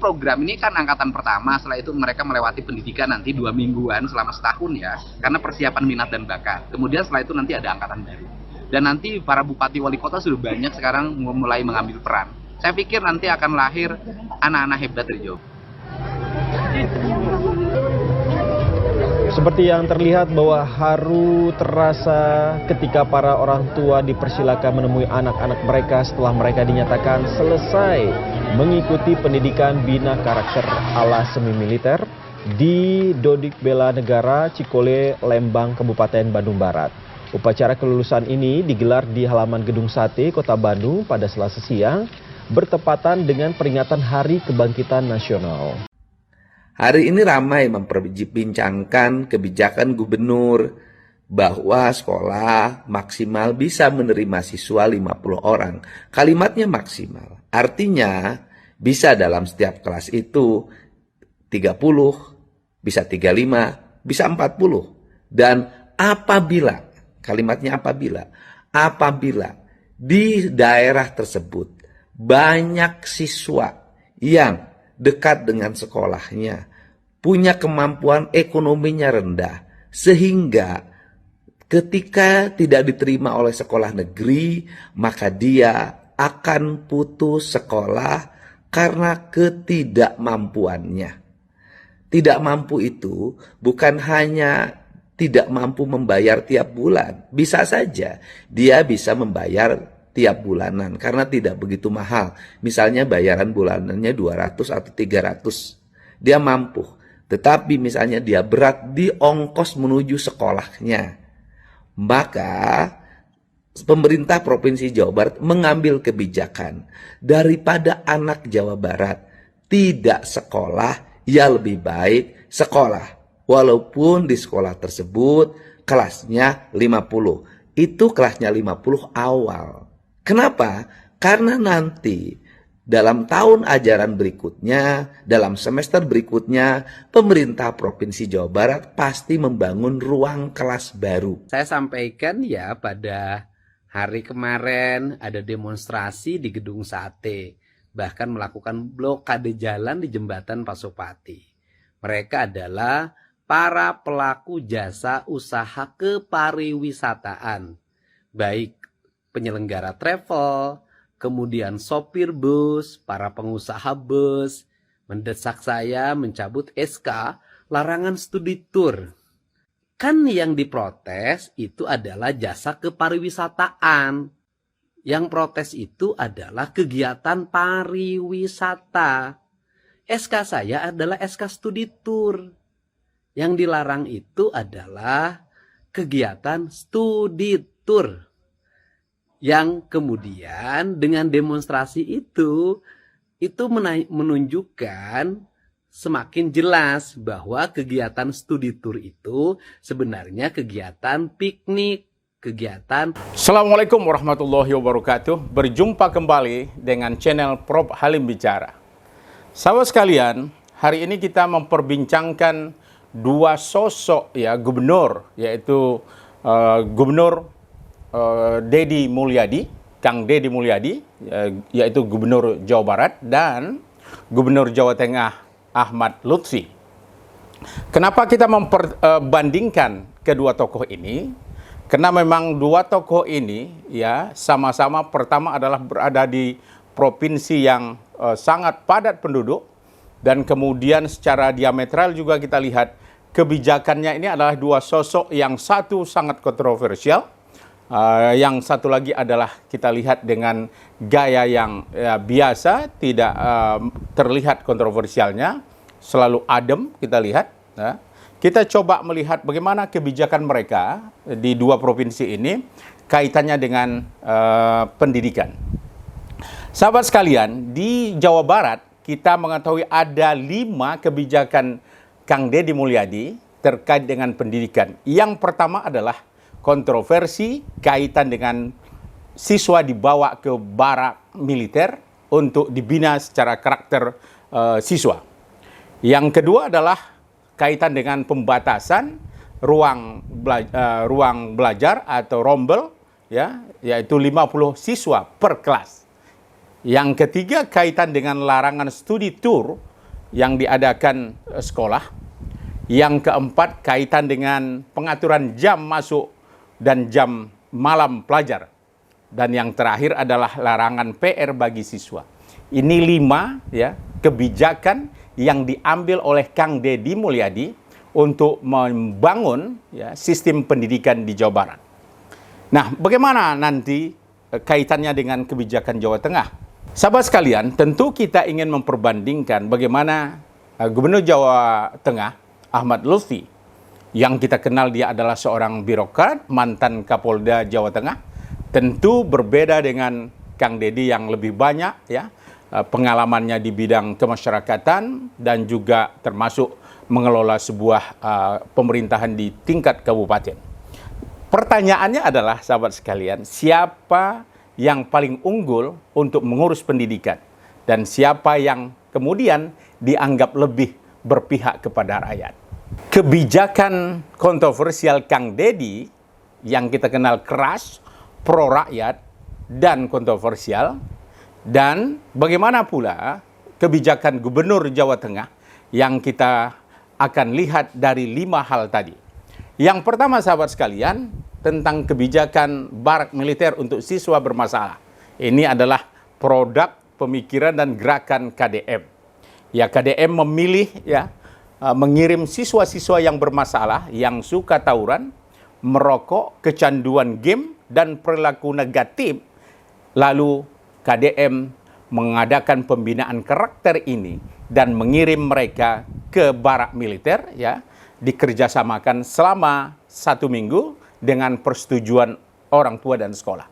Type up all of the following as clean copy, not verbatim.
program ini kan angkatan pertama, setelah itu mereka melewati pendidikan nanti 2 mingguan selama setahun ya, karena persiapan minat dan bakat. Kemudian setelah itu nanti ada angkatan baru. Dan nanti para bupati wali kota sudah banyak sekarang mulai mengambil peran. Saya pikir nanti akan lahir anak-anak hebat dari Jawa. Seperti yang terlihat bahwa haru terasa ketika para orang tua dipersilakan menemui anak-anak mereka setelah mereka dinyatakan selesai mengikuti pendidikan bina karakter ala semi militer di Dodik Bela Negara Cikole, Lembang, Kabupaten Bandung Barat. Upacara kelulusan ini digelar di halaman Gedung Sate, Kota Bandung pada Selasa siang, bertepatan dengan peringatan Hari Kebangkitan Nasional. Hari ini ramai memperbincangkan kebijakan gubernur bahwa sekolah maksimal bisa menerima siswa 50 orang. Kalimatnya maksimal, artinya bisa dalam setiap kelas itu 30, bisa 35, bisa 40. Dan apabila, kalimatnya apabila di daerah tersebut banyak siswa yang dekat dengan sekolahnya, punya kemampuan ekonominya rendah, sehingga ketika tidak diterima oleh sekolah negeri, maka dia akan putus sekolah karena ketidakmampuannya. Tidak mampu itu bukan hanya tidak mampu membayar tiap bulan, bisa saja dia bisa membayar tiap bulanan karena tidak begitu mahal. Misalnya bayaran bulanannya 200 atau 300. Dia mampu. Tetapi misalnya dia berat di ongkos menuju sekolahnya. Maka pemerintah Provinsi Jawa Barat mengambil kebijakan daripada anak Jawa Barat tidak sekolah, ya lebih baik sekolah. Walaupun di sekolah tersebut kelasnya 50. Itu kelasnya 50 awal. Kenapa? Karena nanti dalam tahun ajaran berikutnya, dalam semester berikutnya, pemerintah Provinsi Jawa Barat pasti membangun ruang kelas baru. Saya sampaikan ya pada hari kemarin ada demonstrasi di Gedung Sate, bahkan melakukan blokade jalan di Jembatan Pasopati. Mereka adalah para pelaku jasa usaha kepariwisataan, baik penyelenggara travel, kemudian sopir bus, para pengusaha bus, mendesak saya mencabut SK larangan studi tour. Kan yang diprotes itu adalah jasa kepariwisataan. Yang protes itu adalah kegiatan pariwisata. SK saya adalah SK studi tour. Yang dilarang itu adalah kegiatan studi tour. Yang kemudian dengan demonstrasi itu menunjukkan semakin jelas bahwa kegiatan studi tour itu sebenarnya kegiatan piknik, kegiatan. Assalamualaikum warahmatullahi wabarakatuh. Berjumpa kembali dengan channel Prof Halim Bicara. Sahabat sekalian, hari ini kita memperbincangkan dua sosok ya gubernur, yaitu Gubernur Deddy Mulyadi, Kang Deddy Mulyadi, yaitu Gubernur Jawa Barat, dan Gubernur Jawa Tengah Ahmad Lutfi. Kenapa kita memperbandingkan kedua tokoh ini? Karena memang dua tokoh ini ya sama-sama pertama adalah berada di provinsi yang sangat padat penduduk, dan kemudian secara diametral juga kita lihat kebijakannya ini adalah dua sosok yang satu sangat kontroversial. Yang satu lagi adalah kita lihat dengan gaya yang biasa, tidak terlihat kontroversialnya, selalu adem kita lihat. Kita coba melihat bagaimana kebijakan mereka di dua provinsi ini kaitannya dengan pendidikan. Sahabat sekalian, di Jawa Barat kita mengetahui ada 5 kebijakan Kang Deddy Mulyadi terkait dengan pendidikan. Yang pertama adalah kontroversi kaitan dengan siswa dibawa ke barak militer untuk dibina secara karakter siswa. Yang kedua adalah kaitan dengan pembatasan ruang belajar atau rombel, ya, yaitu 50 siswa per kelas. Yang ketiga kaitan dengan larangan studi tour yang diadakan sekolah. Yang keempat, kaitan dengan pengaturan jam masuk dan jam malam pelajar. Dan yang terakhir adalah larangan PR bagi siswa. Ini 5 ya, kebijakan yang diambil oleh Kang Deddy Mulyadi untuk membangun ya, sistem pendidikan di Jawa Barat. Nah, bagaimana nanti kaitannya dengan kebijakan Jawa Tengah? Sahabat sekalian, tentu kita ingin memperbandingkan bagaimana Gubernur Jawa Tengah, Ahmad Lutfi, yang kita kenal dia adalah seorang birokrat, mantan Kapolda Jawa Tengah, tentu berbeda dengan Kang Deddy yang lebih banyak ya, pengalamannya di bidang kemasyarakatan dan juga termasuk mengelola sebuah pemerintahan di tingkat kabupaten. Pertanyaannya adalah, sahabat sekalian, siapa yang paling unggul untuk mengurus pendidikan dan siapa yang kemudian dianggap lebih berpihak kepada rakyat? Kebijakan kontroversial Kang Deddy yang kita kenal keras, pro rakyat dan kontroversial, dan bagaimana pula kebijakan Gubernur Jawa Tengah yang kita akan lihat dari 5 hal tadi. Yang pertama, sahabat sekalian, tentang kebijakan barak militer untuk siswa bermasalah. Ini adalah produk pemikiran dan gerakan KDM. Ya, KDM memilih ya mengirim siswa-siswa yang bermasalah, yang suka tawuran, merokok, kecanduan game, dan perilaku negatif. Lalu KDM mengadakan pembinaan karakter ini dan mengirim mereka ke barak militer, ya, dikerjasamakan selama 1 minggu dengan persetujuan orang tua dan sekolah.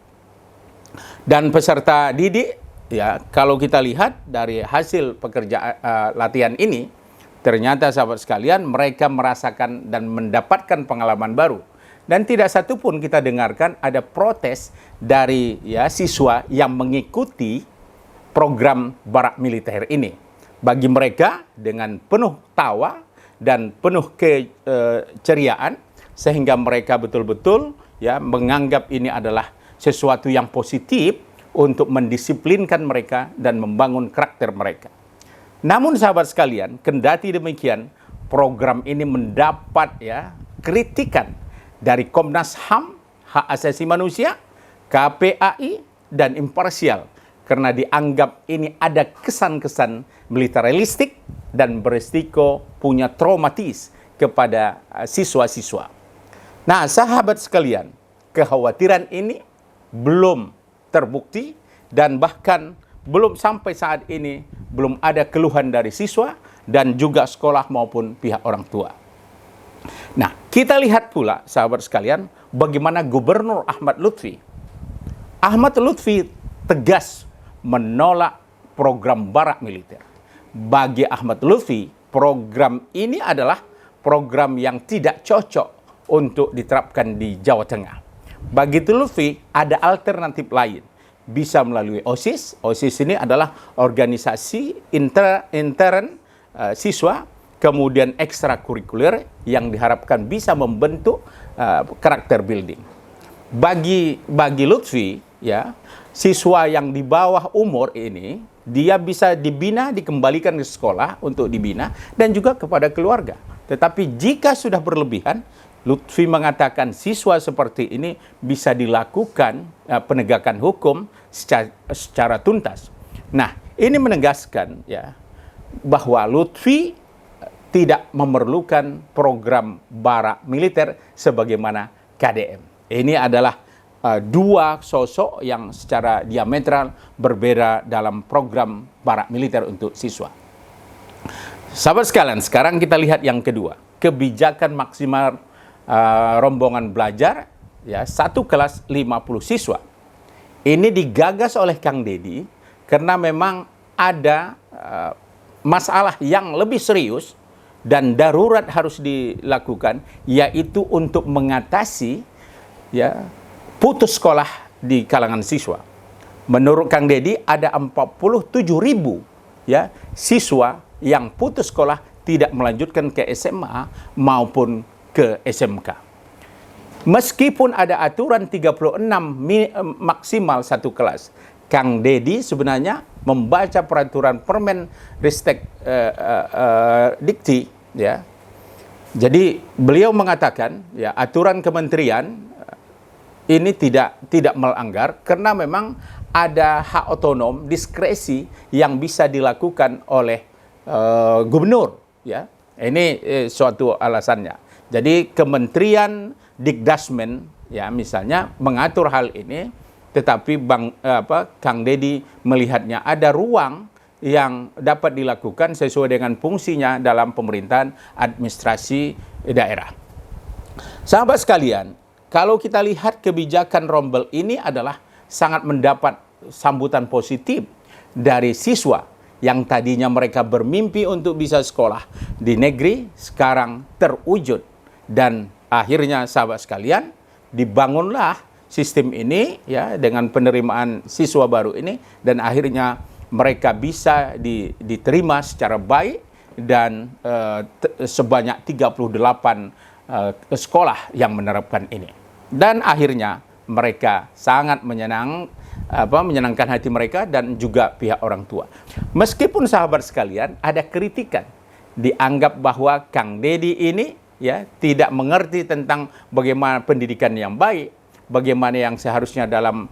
Dan peserta didik, ya, kalau kita lihat dari hasil latihan ini, ternyata sahabat sekalian mereka merasakan dan mendapatkan pengalaman baru. Dan tidak satu pun kita dengarkan ada protes dari ya siswa yang mengikuti program barak militer ini. Bagi mereka dengan penuh tawa dan penuh keceriaan, sehingga mereka betul-betul ya menganggap ini adalah sesuatu yang positif untuk mendisiplinkan mereka dan membangun karakter mereka. Namun sahabat sekalian, kendati demikian, program ini mendapat ya kritikan dari Komnas HAM, Hak Asasi Manusia, KPAI, dan imparsial karena dianggap ini ada kesan-kesan militeristik dan berisiko punya traumatis kepada siswa-siswa. Nah, sahabat sekalian, kekhawatiran ini belum terbukti dan bahkan belum sampai saat ini belum ada keluhan dari siswa dan juga sekolah maupun pihak orang tua. Nah, kita lihat pula, sahabat sekalian, bagaimana Gubernur Ahmad Lutfi. Ahmad Lutfi tegas menolak program barak militer. Bagi Ahmad Lutfi, program ini adalah program yang tidak cocok untuk diterapkan di Jawa Tengah. Bagi Lutfi, ada alternatif lain. Bisa melalui OSIS. OSIS ini adalah organisasi intern siswa, kemudian ekstrakurikuler yang diharapkan bisa membentuk karakter building. Bagi Lutfi, ya, siswa yang di bawah umur ini, dia bisa dibina, dikembalikan ke sekolah untuk dibina, dan juga kepada keluarga. Tetapi jika sudah berlebihan, Lutfi mengatakan siswa seperti ini bisa dilakukan penegakan hukum secara tuntas. Nah, ini menegaskan ya bahwa Lutfi tidak memerlukan program barak militer sebagaimana KDM. Ini adalah dua sosok yang secara diametral berbeda dalam program barak militer untuk siswa. Sahabat sekalian, sekarang kita lihat yang kedua, kebijakan maksimal rombongan belajar, ya, 1 kelas 50 siswa. Ini digagas oleh Kang Deddy karena memang ada masalah yang lebih serius dan darurat harus dilakukan, yaitu untuk mengatasi ya putus sekolah di kalangan siswa. Menurut Kang Deddy ada 47.000 ya siswa yang putus sekolah tidak melanjutkan ke SMA maupun ke SMK. Meskipun ada aturan 36 maksimal 1 kelas, Kang Dedi sebenarnya membaca peraturan Permen Ristek Dikti, ya. Jadi beliau mengatakan, ya, aturan kementerian ini tidak melanggar karena memang ada hak otonom, diskresi yang bisa dilakukan oleh gubernur, ya. Ini suatu alasannya. Jadi Kementerian Dikdasmen, ya, misalnya mengatur hal ini, tetapi Kang Dedi melihatnya ada ruang yang dapat dilakukan sesuai dengan fungsinya dalam pemerintahan administrasi daerah. Sahabat sekalian, kalau kita lihat kebijakan rombel ini adalah sangat mendapat sambutan positif dari siswa yang tadinya mereka bermimpi untuk bisa sekolah di negeri, sekarang terwujud. Dan akhirnya sahabat sekalian, dibangunlah sistem ini, ya, dengan penerimaan siswa baru ini, dan akhirnya mereka bisa diterima secara baik, dan sebanyak 38 sekolah yang menerapkan ini. Dan akhirnya mereka sangat menyenangkan hati mereka dan juga pihak orang tua. Meskipun sahabat sekalian ada kritikan, dianggap bahwa Kang Dedi ini, ya, tidak mengerti tentang bagaimana pendidikan yang baik, bagaimana yang seharusnya dalam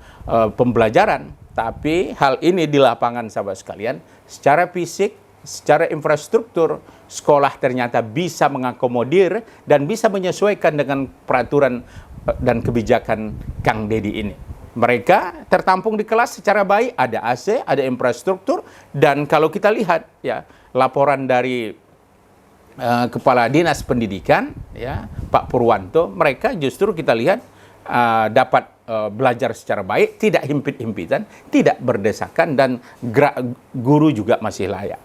pembelajaran. Tapi hal ini di lapangan sahabat sekalian, secara fisik, secara infrastruktur, sekolah ternyata bisa mengakomodir dan bisa menyesuaikan dengan peraturan dan kebijakan Kang Dedi ini. Mereka tertampung di kelas secara baik, ada AC, ada infrastruktur, dan kalau kita lihat, ya, laporan dari Kepala Dinas Pendidikan, ya, Pak Purwanto, mereka justru kita lihat dapat belajar secara baik, tidak himpit-himpitan, tidak berdesakan, dan guru juga masih layak.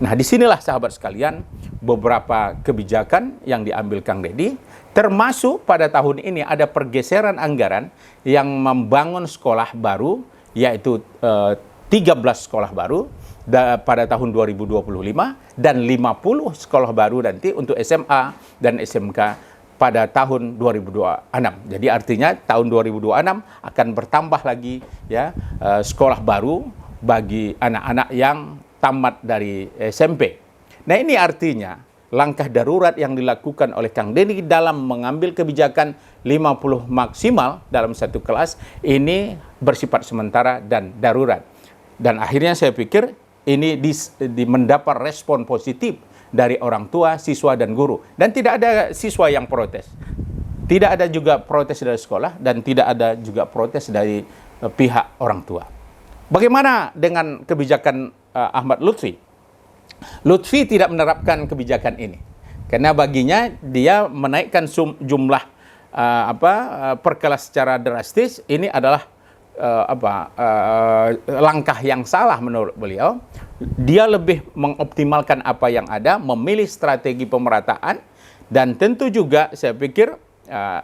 Nah, disinilah sahabat sekalian beberapa kebijakan yang diambil Kang Dedi, termasuk pada tahun ini ada pergeseran anggaran yang membangun sekolah baru, yaitu 13 sekolah baru pada tahun 2025 dan 50 sekolah baru nanti untuk SMA dan SMK pada tahun 2026. Jadi artinya tahun 2026 akan bertambah lagi, ya, sekolah baru bagi anak-anak yang tamat dari SMP. Nah, ini artinya langkah darurat yang dilakukan oleh Kang Dedi dalam mengambil kebijakan 50 maksimal dalam satu kelas ini bersifat sementara dan darurat. Dan akhirnya saya pikir ini mendapat respon positif dari orang tua, siswa, dan guru. Dan tidak ada siswa yang protes. Tidak ada juga protes dari sekolah, dan tidak ada juga protes dari pihak orang tua. Bagaimana dengan kebijakan Ahmad Lutfi? Lutfi tidak menerapkan kebijakan ini. Karena baginya dia menaikkan jumlah per kelas secara drastis. Ini adalah langkah yang salah menurut beliau. Dia lebih mengoptimalkan apa yang ada, memilih strategi pemerataan, dan tentu juga saya pikir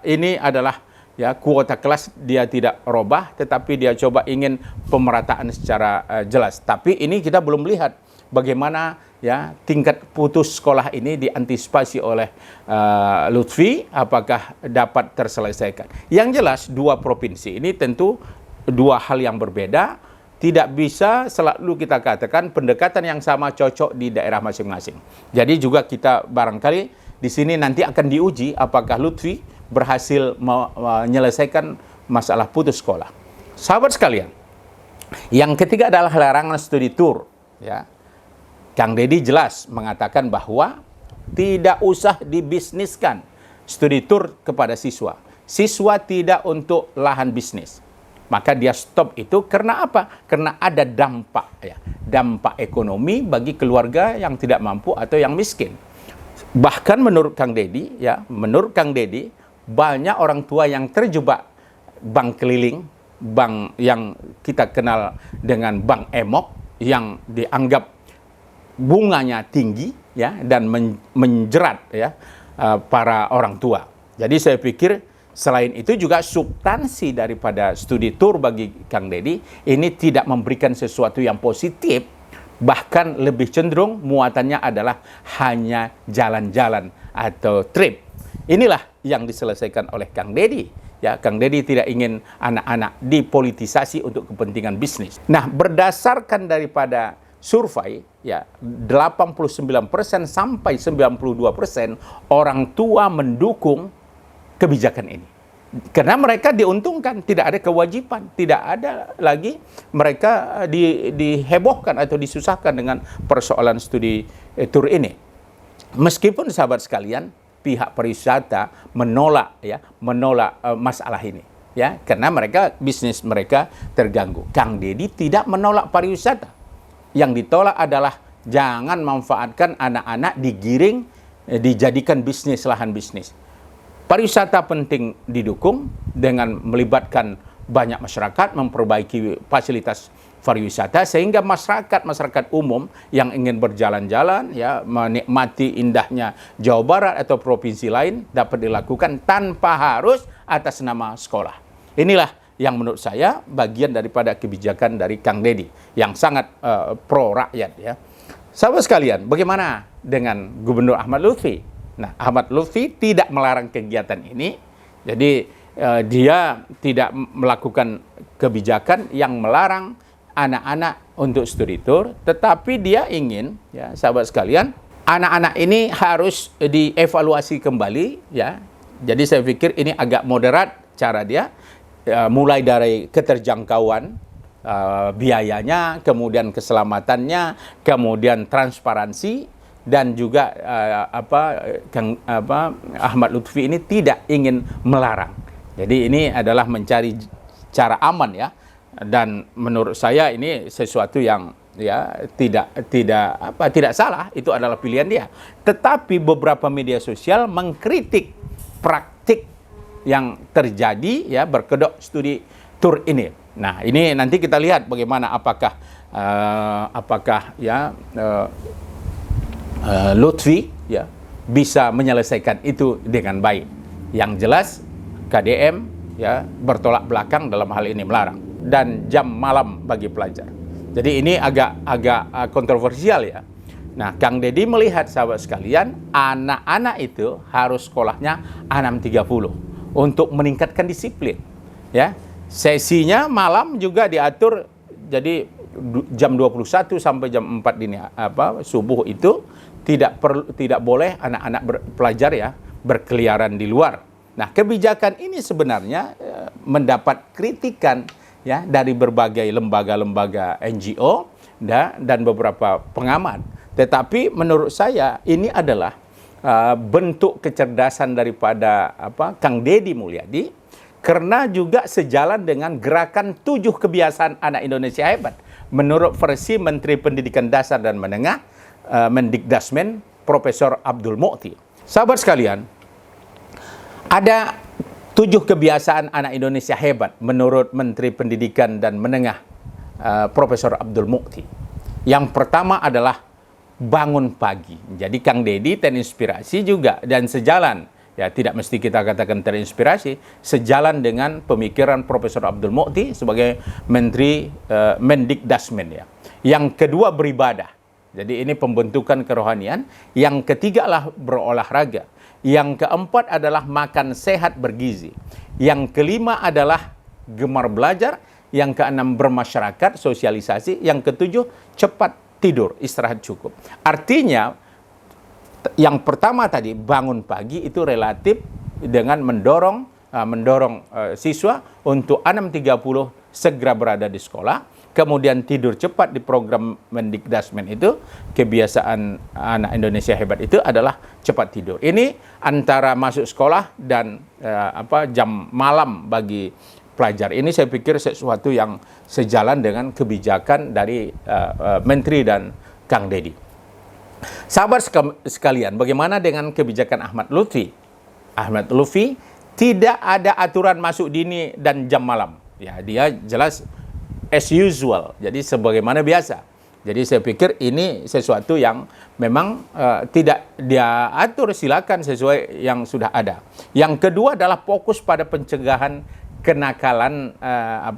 ini adalah, ya, kuota kelas dia tidak robah, tetapi dia coba ingin pemerataan secara jelas. Tapi ini kita belum lihat bagaimana, ya, tingkat putus sekolah ini diantisipasi oleh Lutfi, apakah dapat terselesaikan. Yang jelas dua provinsi ini tentu dua hal yang berbeda. Tidak bisa selalu kita katakan pendekatan yang sama cocok di daerah masing-masing. Jadi juga kita barangkali di sini nanti akan diuji apakah Lutfi berhasil menyelesaikan masalah putus sekolah. Sahabat sekalian, yang ketiga adalah larangan studi tour, ya. Kang Dedi jelas mengatakan bahwa tidak usah dibisniskan studi tour kepada siswa. Siswa tidak untuk lahan bisnis. Maka dia stop itu karena apa? Karena ada dampak, ya, dampak ekonomi bagi keluarga yang tidak mampu atau yang miskin. Bahkan menurut Kang Dedi, ya, menurut Kang Dedi, banyak orang tua yang terjebak bank keliling, bank yang kita kenal dengan bank emok, yang dianggap bunganya tinggi, ya, dan menjerat, ya, para orang tua. Jadi saya pikir selain itu juga substansi daripada studi tour bagi Kang Dedi ini tidak memberikan sesuatu yang positif, bahkan lebih cenderung muatannya adalah hanya jalan-jalan atau trip. Inilah yang diselesaikan oleh Kang Dedi, Ya, Kang Deddy tidak ingin anak-anak dipolitisasi untuk kepentingan bisnis. Nah, berdasarkan daripada survei, ya 89% sampai 92% orang tua mendukung kebijakan ini. Karena mereka diuntungkan, tidak ada kewajiban, tidak ada lagi mereka dihebohkan atau disusahkan dengan persoalan studi tur ini. Meskipun sahabat sekalian, pihak pariwisata menolak masalah ini, ya, karena bisnis mereka terganggu. Kang Deddy tidak menolak pariwisata. Yang ditolak adalah jangan manfaatkan anak-anak digiring dijadikan bisnis, lahan bisnis. Pariwisata penting didukung dengan melibatkan banyak masyarakat, memperbaiki fasilitas pariwisata sehingga masyarakat umum yang ingin berjalan-jalan, ya, menikmati indahnya Jawa Barat atau provinsi lain dapat dilakukan tanpa harus atas nama sekolah. Inilah yang menurut saya bagian daripada kebijakan dari Kang Deddy yang sangat pro rakyat, ya. Sahabat sekalian, bagaimana dengan Gubernur Ahmad Lutfi? Nah, Ahmad Lutfi tidak melarang kegiatan ini, jadi dia tidak melakukan kebijakan yang melarang anak-anak untuk studi tur, tetapi dia ingin, ya sahabat sekalian, anak-anak ini harus dievaluasi kembali, ya. Jadi saya pikir ini agak moderat cara dia, mulai dari keterjangkauan biayanya, kemudian keselamatannya, kemudian transparansi. Dan juga Ahmad Lutfi ini tidak ingin melarang. Jadi ini adalah mencari cara aman, ya. Dan menurut saya ini sesuatu yang, ya, tidak salah, itu adalah pilihan dia. Tetapi beberapa media sosial mengkritik praktik yang terjadi, ya, berkedok studi tur ini. Nah, ini nanti kita lihat bagaimana apakah Lutfi, ya, bisa menyelesaikan itu dengan baik. Yang jelas KDM, ya, bertolak belakang dalam hal ini melarang, dan jam malam bagi pelajar. Jadi ini agak kontroversial, ya. Nah, Kang Deddy melihat sahabat sekalian, anak-anak itu harus sekolahnya 6.30 untuk meningkatkan disiplin, ya. Sesinya malam juga diatur, jadi jam 21 sampai jam 4 subuh itu tidak boleh anak-anak pelajar, ya, berkeliaran di luar. Nah, kebijakan ini sebenarnya mendapat kritikan, ya, dari berbagai lembaga-lembaga NGO dan beberapa pengamat. Tetapi menurut saya ini adalah bentuk kecerdasan daripada Kang Deddy Mulyadi, karena juga sejalan dengan gerakan 7 kebiasaan anak Indonesia hebat menurut versi Menteri Pendidikan Dasar dan Menengah, Mendikdasmen Profesor Abdul Mu'ti. Sahabat sekalian, ada 7 kebiasaan anak Indonesia hebat menurut Menteri Pendidikan dan Menengah, Profesor Abdul Mu'ti. Yang pertama adalah bangun pagi. Jadi Kang Deddy terinspirasi juga dan sejalan, ya, tidak mesti kita katakan terinspirasi, sejalan dengan pemikiran Profesor Abdul Mu'ti sebagai Menteri Mendikdasmen, ya. Yang kedua beribadah. Jadi ini pembentukan kerohanian. Yang ketiga adalah berolahraga. Yang keempat adalah makan sehat bergizi. Yang kelima adalah gemar belajar. Yang keenam bermasyarakat, sosialisasi. Yang ketujuh cepat tidur, istirahat cukup. Artinya yang pertama tadi, bangun pagi, itu relatif dengan mendorong siswa untuk 6.30 segera berada di sekolah. Kemudian tidur cepat di program Mendikdasmen itu, kebiasaan anak Indonesia hebat itu adalah cepat tidur. Ini antara masuk sekolah dan jam malam bagi pelajar. Ini saya pikir sesuatu yang sejalan dengan kebijakan dari Menteri dan Kang Deddy. Sahabat sekalian, bagaimana dengan kebijakan Ahmad Lutfi? Ahmad Lutfi tidak ada aturan masuk dini dan jam malam. Ya, dia jelas as usual, jadi sebagaimana biasa. Jadi saya pikir ini sesuatu yang memang tidak dia atur, silakan sesuai yang sudah ada. Yang kedua adalah fokus pada pencegahan kenakalan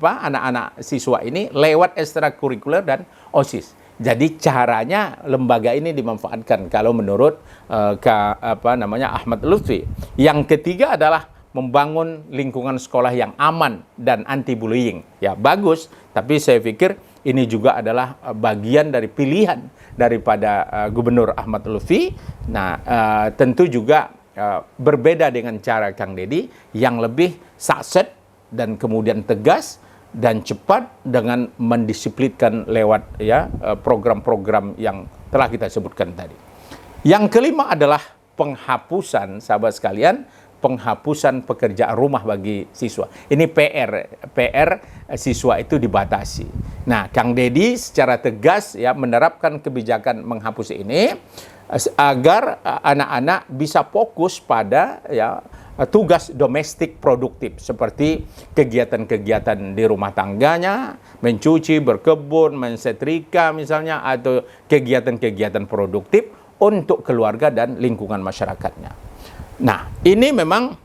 anak-anak siswa ini lewat ekstrakurikuler dan OSIS. Jadi caranya lembaga ini dimanfaatkan kalau menurut Ahmad Lutfi. Yang ketiga adalah membangun lingkungan sekolah yang aman dan anti bullying. Ya, bagus, tapi saya pikir ini juga adalah bagian dari pilihan daripada Gubernur Ahmad Lutfi. Nah, tentu juga berbeda dengan cara Kang Deddy yang lebih sakset dan kemudian tegas dan cepat dengan mendisiplinkan lewat ya program-program yang telah kita sebutkan tadi. Yang kelima adalah penghapusan, sahabat sekalian, penghapusan pekerjaan rumah bagi siswa. Ini PR siswa itu dibatasi. Nah, Kang Deddy secara tegas ya menerapkan kebijakan menghapus ini agar anak-anak bisa fokus pada ya tugas domestik produktif seperti kegiatan-kegiatan di rumah tangganya, mencuci, berkebun, mensetrika misalnya, atau kegiatan-kegiatan produktif untuk keluarga dan lingkungan masyarakatnya. Nah, ini memang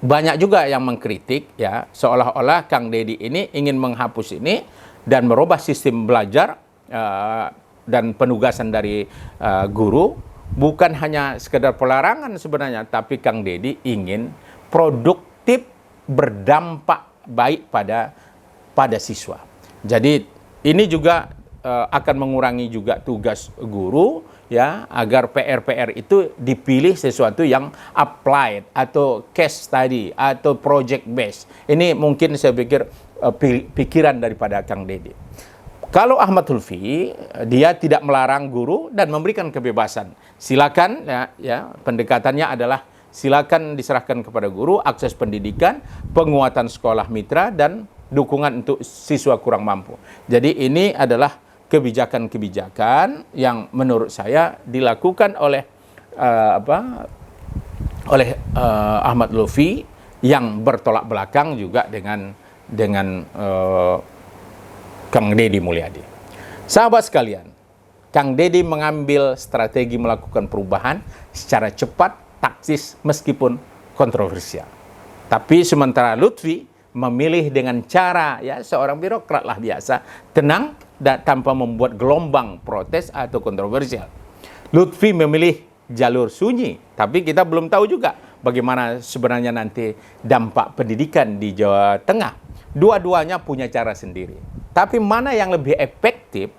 banyak juga yang mengkritik ya, seolah-olah Kang Deddy ini ingin menghapus ini dan merubah sistem belajar dan penugasan dari guru. Bukan hanya sekedar pelarangan sebenarnya, tapi Kang Deddy ingin produktif, berdampak baik pada siswa. Jadi ini juga akan mengurangi juga tugas guru ya, agar PR itu dipilih sesuatu yang applied atau case study atau project based. Ini mungkin saya pikir pikiran daripada Kang Deddy. Kalau Ahmad Lutfi, dia tidak melarang guru dan memberikan kebebasan. Silakan ya pendekatannya adalah silakan diserahkan kepada guru akses pendidikan, penguatan sekolah mitra dan dukungan untuk siswa kurang mampu. Jadi ini adalah kebijakan-kebijakan yang menurut saya dilakukan oleh Ahmad Lutfi yang bertolak belakang juga dengan Kang Deddy Mulyadi. Sahabat sekalian, Kang Deddy mengambil strategi melakukan perubahan secara cepat, taktis, meskipun kontroversial. Tapi sementara Lutfi memilih dengan cara ya seorang birokrat lah biasa, tenang dan tanpa membuat gelombang protes atau kontroversial. Lutfi memilih jalur sunyi, tapi kita belum tahu juga bagaimana sebenarnya nanti dampak pendidikan di Jawa Tengah. Dua-duanya punya cara sendiri. Tapi mana yang lebih efektif?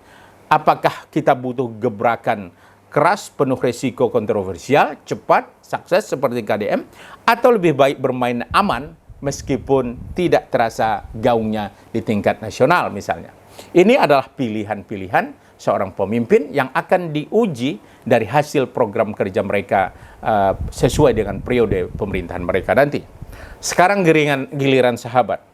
Apakah kita butuh gebrakan keras, penuh risiko kontroversial, cepat, sukses seperti KDM, atau lebih baik bermain aman meskipun tidak terasa gaungnya di tingkat nasional misalnya? Ini adalah pilihan-pilihan seorang pemimpin yang akan diuji dari hasil program kerja mereka sesuai dengan periode pemerintahan mereka nanti. Sekarang giliran sahabat.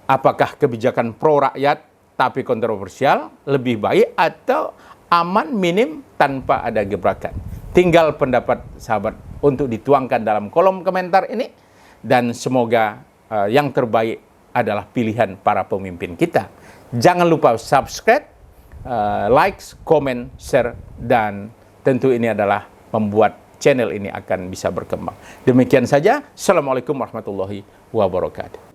Apakah kebijakan pro rakyat tapi kontroversial lebih baik atau aman minim tanpa ada gebrakan? Tinggal pendapat sahabat untuk dituangkan dalam kolom komentar ini, dan semoga yang terbaik adalah pilihan para pemimpin kita. Jangan lupa subscribe, like, comment, share, dan tentu ini adalah membuat channel ini akan bisa berkembang. Demikian saja. Assalamualaikum warahmatullahi wabarakatuh.